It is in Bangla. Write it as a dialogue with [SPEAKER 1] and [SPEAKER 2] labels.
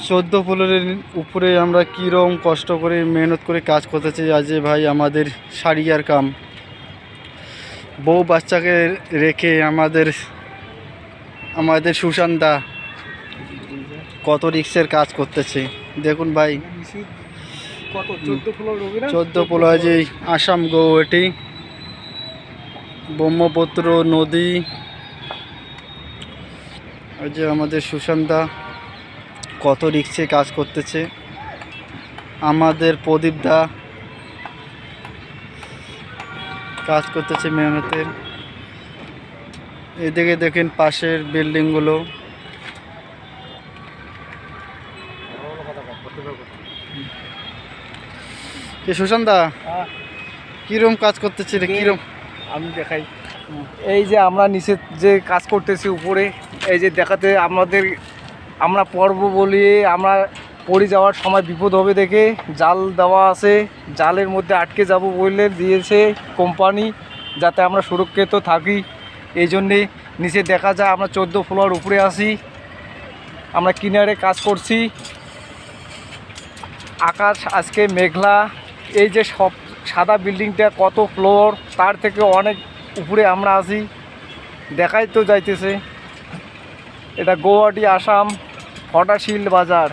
[SPEAKER 1] 14 ফ্লোরের উপরে আমরা কীরকম কষ্ট করে মেহনত করে কাজ করতেছি। আজ ভাই আমাদের সারিয়ার কাম, বউ বাচ্চাকে রেখে আমাদের সুশান্ত কত রিক্সের কাজ করতেছে দেখুন ভাই। 14 ফ্লোর যে আসাম গৌহাটি ব্রহ্মপুত্র নদী। ওই যে আমাদের সুশান্ত কত রিক্সে কাজ করতেছে, আমাদের প্রদীপ দা কাজ করতেছে মেহনতের। এদিকে দেখেন পাশের বিল্ডিংগুলো। সুশান্ত দা কিরম কাজ করতেছে রে? কিরম
[SPEAKER 2] আমি দেখাই। এই যে আমরা নিচে যে কাজ করতেছি উপরে, এই যে দেখাতে আমরা পর্ব বলি, আমরা পড়ে যাওয়ার সময় বিপদ হবে দেখে জাল দেওয়া আছে, জালের মধ্যে আটকে যাব বলে দিয়েছে কোম্পানি, যাতে আমরা সুরক্ষিত থাকি। এই জন্যে নিচে দেখা যায় আমরা 14 ফ্লোর উপরে আছি, আমরা কিনারে কাজ করছি। আকাশ আজকে মেঘলা। এই যে সব সাদা বিল্ডিংটা কত ফ্লোর, তার থেকে অনেক উপরে আমরা আছি, দেখাই তো যাইতেছে। এটা গৌহাটি আসাম ফটাশিল বাজার।